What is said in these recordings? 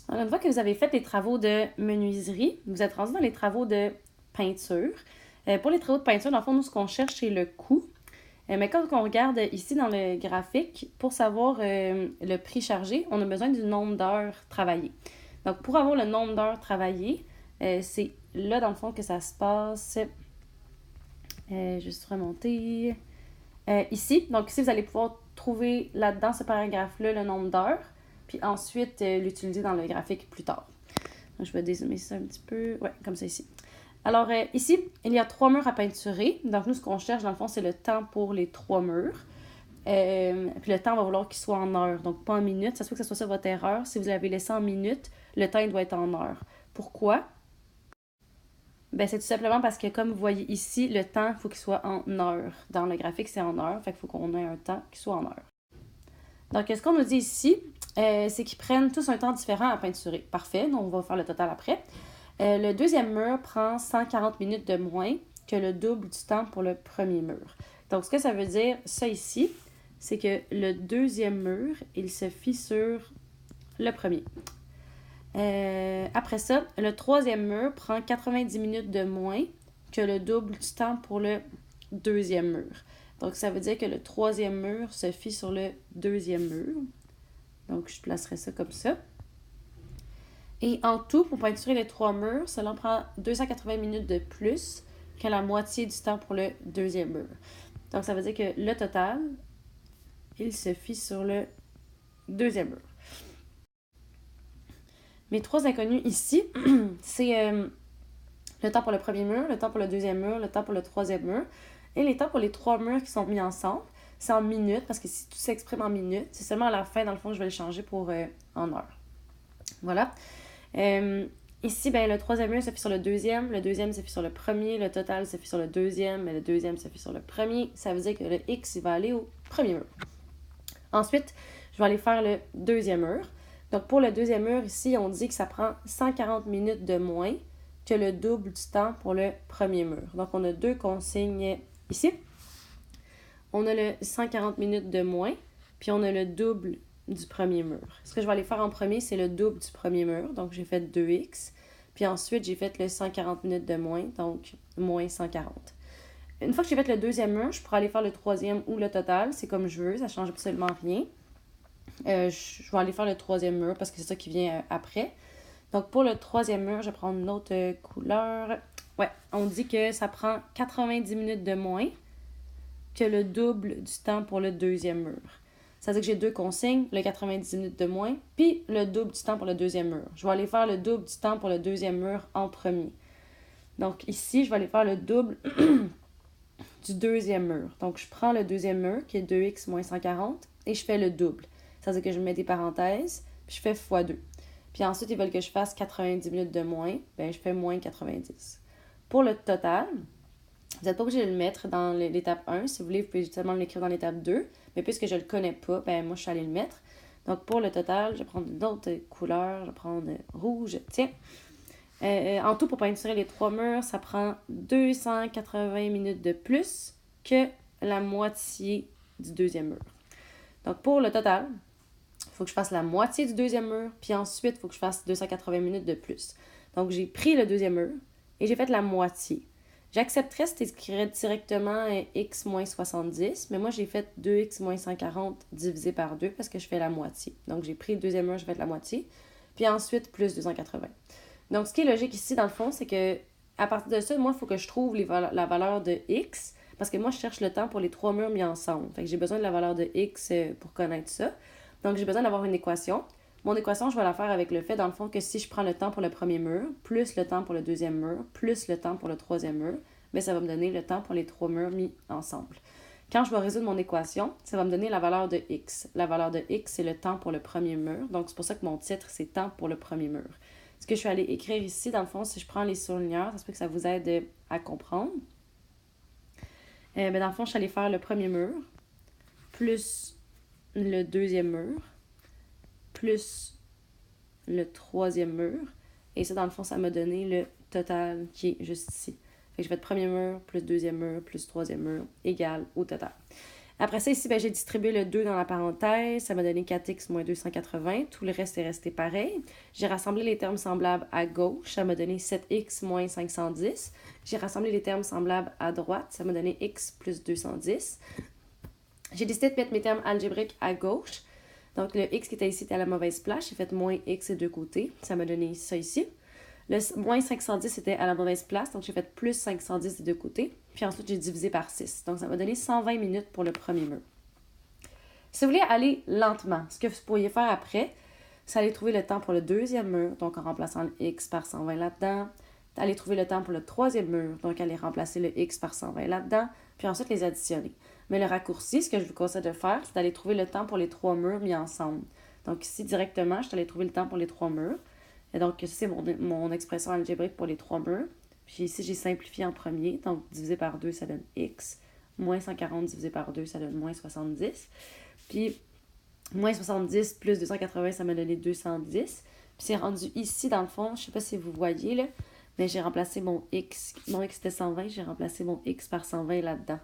Alors, une fois que vous avez fait les travaux de menuiserie, vous êtes rendu dans les travaux de peinture. Pour les travaux de peinture, dans le fond, nous, ce qu'on cherche, c'est le coût. Mais quand on regarde ici dans le graphique, pour savoir le prix chargé, on a besoin du nombre d'heures travaillées. Donc, pour avoir le nombre d'heures travaillées, c'est là, dans le fond, que ça se passe. Juste remonter. Ici, donc ici, vous allez pouvoir trouver là-dedans, ce paragraphe-là, le nombre d'heures, puis ensuite l'utiliser dans le graphique plus tard. Donc, je vais dézoomer ça un petit peu. Ouais, comme ça ici. Alors, ici, il y a 3 murs à peinturer. Donc, nous, ce qu'on cherche, dans le fond, c'est le temps pour les 3 murs. Puis le temps, on va vouloir qu'il soit en heures, donc pas en minutes. Ça se peut que ce soit ça votre erreur. Si vous l'avez laissé en minutes, le temps, il doit être en heures. Pourquoi? Ben, c'est tout simplement parce que, comme vous voyez ici, le temps, il faut qu'il soit en heures. Dans le graphique, c'est en heures. Fait qu'il faut qu'on ait un temps qui soit en heures. Donc, ce qu'on nous dit ici, c'est qu'ils prennent tous un temps différent à peinturer. Parfait, donc on va faire le total après. Le deuxième mur prend 140 minutes de moins que le double du temps pour le premier mur. Donc, ce que ça veut dire, ça ici, c'est que le deuxième mur, il se fie sur le premier. Après ça, le troisième mur prend 90 minutes de moins que le double du temps pour le deuxième mur. Donc, ça veut dire que le troisième mur se fie sur le deuxième mur. Donc, je placerai ça comme ça. Et en tout, pour peinturer les 3 murs, cela prend 280 minutes de plus que la moitié du temps pour le deuxième mur. Donc, ça veut dire que le total, il se fie sur le deuxième mur. Mes 3 inconnus ici, c'est le temps pour le premier mur, le temps pour le deuxième mur, le temps pour le troisième mur, et les temps pour les 3 murs qui sont mis ensemble. C'est en minutes, parce que si tout s'exprime en minutes, c'est seulement à la fin, dans le fond, je vais le changer pour en heures. Voilà. Ici, ben, le troisième mur se fait sur le deuxième se fait sur le premier, le total se fait sur le deuxième, mais le deuxième se fait sur le premier. Ça veut dire que le X, il va aller au premier mur. Ensuite, je vais aller faire le deuxième mur. Donc, pour le deuxième mur, ici, on dit que ça prend 140 minutes de moins que le double du temps pour le premier mur. Donc, on a 2 consignes ici. On a le 140 minutes de moins, puis on a le double du premier mur. Ce que je vais aller faire en premier, c'est le double du premier mur. Donc, j'ai fait 2x. Puis ensuite, j'ai fait le 140 minutes de moins, donc moins 140. Une fois que j'ai fait le deuxième mur, je pourrais aller faire le troisième ou le total. C'est comme je veux, ça ne change absolument rien. Je vais aller faire le troisième mur parce que c'est ça qui vient après. Donc, pour le troisième mur, je vais prendre une autre couleur. Ouais, on dit que ça prend 90 minutes de moins que le double du temps pour le deuxième mur. Ça veut dire que j'ai 2 consignes, le 90 minutes de moins, puis le double du temps pour le deuxième mur. Je vais aller faire le double du temps pour le deuxième mur en premier. Donc ici, je vais aller faire le double du deuxième mur. Donc je prends le deuxième mur, qui est 2x moins 140, et je fais le double. Ça veut dire que je mets des parenthèses, puis je fais x2. Puis ensuite, ils veulent que je fasse 90 minutes de moins, ben je fais moins 90. Pour le total, vous n'êtes pas obligé de le mettre dans l'étape 1. Si vous voulez, vous pouvez seulement l'écrire dans l'étape 2. Mais puisque je ne le connais pas, ben moi, je suis allée le mettre. Donc, pour le total, je vais prendre d'autres couleurs. Je vais prendre rouge. Tiens. En tout, pour peinturer les 3 murs, ça prend 280 minutes de plus que la moitié du deuxième mur. Donc, pour le total, il faut que je fasse la moitié du deuxième mur. Puis ensuite, il faut que je fasse 280 minutes de plus. Donc, j'ai pris le deuxième mur et j'ai fait la moitié. J'accepterais si tu écrirais directement x moins 70, mais moi j'ai fait 2x moins 140 divisé par 2 parce que je fais la moitié. Donc j'ai pris le deuxième mur, je fais la moitié, puis ensuite plus 280. Donc ce qui est logique ici dans le fond, c'est que à partir de ça, moi il faut que je trouve la valeur de x, parce que moi je cherche le temps pour les 3 murs mis ensemble. Fait que j'ai besoin de la valeur de x pour connaître ça. Donc j'ai besoin d'avoir une équation. Mon équation, je vais la faire avec le fait, dans le fond, que si je prends le temps pour le premier mur, plus le temps pour le deuxième mur, plus le temps pour le troisième mur, bien, ça va me donner le temps pour les 3 murs mis ensemble. Quand je vais résoudre mon équation, ça va me donner la valeur de x. La valeur de x, c'est le temps pour le premier mur. Donc, c'est pour ça que mon titre, c'est temps pour le premier mur. Ce que je suis allée écrire ici, dans le fond, si je prends les surligneurs, ça se peut que ça vous aide à comprendre. Dans le fond, je suis allée faire le premier mur, plus le deuxième mur, plus le troisième mur. Et ça, dans le fond, ça m'a donné le total qui est juste ici. Fait que j'ai fait premier mur, plus deuxième mur, plus troisième mur, égal au total. Après ça, ici, ben, j'ai distribué le 2 dans la parenthèse. Ça m'a donné 4x moins 280. Tout le reste est resté pareil. J'ai rassemblé les termes semblables à gauche. Ça m'a donné 7x moins 510. J'ai rassemblé les termes semblables à droite. Ça m'a donné x plus 210. J'ai décidé de mettre mes termes algébriques à gauche. Donc, le x qui était ici était à la mauvaise place. J'ai fait moins x des deux côtés. Ça m'a donné ça ici. Le moins 510 était à la mauvaise place, donc j'ai fait plus 510 des deux côtés. Puis ensuite, j'ai divisé par 6. Donc, ça m'a donné 120 minutes pour le premier mur. Si vous voulez aller lentement, ce que vous pourriez faire après, c'est aller trouver le temps pour le deuxième mur, donc en remplaçant le x par 120 là-dedans. Aller trouver le temps pour le troisième mur, donc aller remplacer le x par 120 là-dedans, puis ensuite les additionner. Mais le raccourci, ce que je vous conseille de faire, c'est d'aller trouver le temps pour les trois murs mis ensemble. Donc ici, directement, je suis allée trouver le temps pour les trois murs. Et donc, c'est mon expression algébrique pour les trois murs. Puis ici, j'ai simplifié en premier. Donc, divisé par 2, ça donne x. Moins 140 divisé par 2, ça donne moins 70. Puis, moins 70 plus 280, ça m'a donné 210. Puis, c'est rendu ici, dans le fond, je ne sais pas si vous voyez, là, mais j'ai remplacé mon x. Mon x était 120, j'ai remplacé mon x par 120 là-dedans.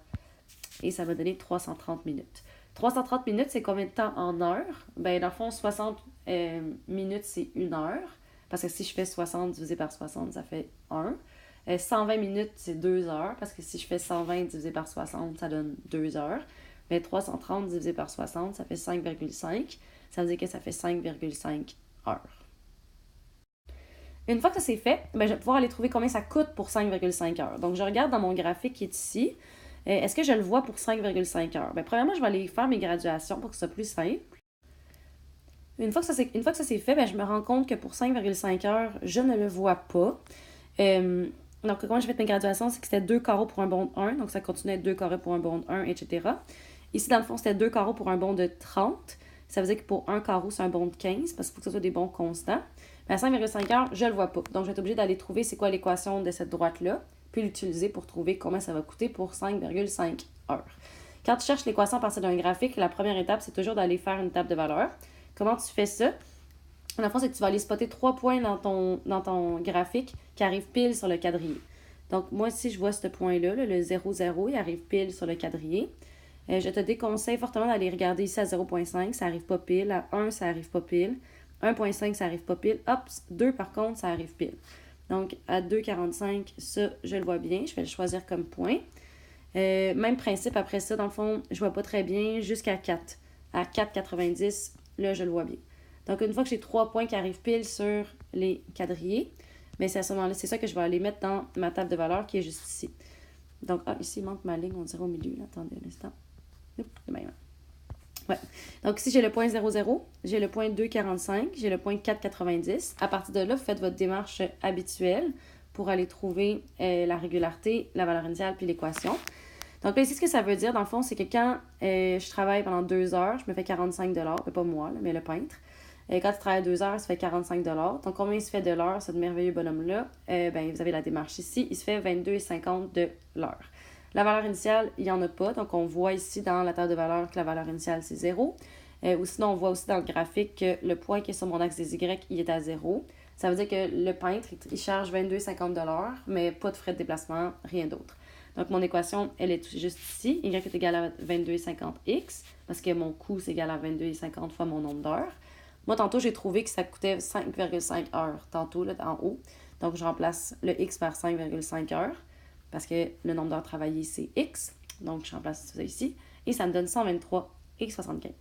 Et ça m'a donné 330 minutes. 330 minutes, c'est combien de temps en heure? Ben, dans le fond, 60 minutes, c'est 1 heure. Parce que si je fais 60 divisé par 60, ça fait 1. 120 minutes, c'est 2 heures. Parce que si je fais 120 divisé par 60, ça donne 2 heures. Mais 330 divisé par 60, ça fait 5,5. Ça veut dire que ça fait 5,5 heures. Une fois que ça c'est fait, ben, je vais pouvoir aller trouver combien ça coûte pour 5,5 heures. Donc, je regarde dans mon graphique qui est ici. Est-ce que je le vois pour 5,5 heures? Ben, premièrement, je vais aller faire mes graduations pour que ce soit plus simple. Une fois que ça c'est fait, ben, je me rends compte que pour 5,5 heures, je ne le vois pas. Donc, comment j'ai fait mes graduations, c'est que c'était 2 carreaux pour un bond de 1. Donc, ça continue à être 2 carrés pour un bond de 1, etc. Ici, dans le fond, c'était 2 carreaux pour un bond de 30. Ça veut dire que pour un carreau, c'est un bond de 15 parce qu'il faut que ce soit des bonds constants. Mais à 5,5 heures, je ne le vois pas. Donc, je vais être obligée d'aller trouver c'est quoi l'équation de cette droite-là, puis l'utiliser pour trouver combien ça va coûter pour 5,5 heures. Quand tu cherches l'équation à partir d'un graphique, la première étape, c'est toujours d'aller faire une table de valeur. Comment tu fais ça? En fond, c'est que tu vas aller spotter 3 points dans ton graphique qui arrivent pile sur le quadrillé. Donc, moi, si je vois ce point-là, le 0, 0, il arrive pile sur le quadrillé. Je te déconseille fortement d'aller regarder ici à 0,5, ça arrive pas pile. À 1, ça arrive pas pile. 1,5, ça arrive pas pile. Hop, 2, par contre, ça arrive pile. Donc, à 2,45, ça, je le vois bien. Je vais le choisir comme point. Même principe après ça, dans le fond, je vois pas très bien jusqu'à 4. À 4,90, là, je le vois bien. Donc, une fois que j'ai 3 points qui arrivent pile sur les quadrillés, mais c'est à ce moment-là, c'est ça que je vais aller mettre dans ma table de valeur qui est juste ici. Donc, ici, il manque ma ligne, on dirait au milieu. Là. Attendez un instant. Ouais. Donc, ici, j'ai le point 0,0, j'ai le point 2,45, j'ai le point 4,90. À partir de là, vous faites votre démarche habituelle pour aller trouver la régularité, la valeur initiale puis l'équation. Donc là, ici, ce que ça veut dire, dans le fond, c'est que quand je travaille pendant 2 heures, je me fais 45 $, pas moi, là, mais le peintre. Quand tu travailles 2 heures, ça fait 45 $. Donc, combien il se fait de l'heure, ce merveilleux bonhomme-là? Vous avez la démarche ici. Il se fait 22,50 de l'heure. La valeur initiale, il n'y en a pas. Donc, on voit ici dans la table de valeur que la valeur initiale, c'est 0. Ou sinon, on voit aussi dans le graphique que le point qui est sur mon axe des Y, il est à 0. Ça veut dire que le peintre, il charge 22,50 $, mais pas de frais de déplacement, rien d'autre. Donc, mon équation, elle est juste ici. Y est égal à 22,50x, parce que mon coût, c'est égal à 22,50 fois mon nombre d'heures. Moi, tantôt, j'ai trouvé que ça coûtait 5,5 heures, tantôt, là, en haut. Donc, je remplace le x par 5,5 heures, parce que le nombre d'heures travaillées, c'est x. Donc, je remplace ça ici. Et ça me donne 123,75.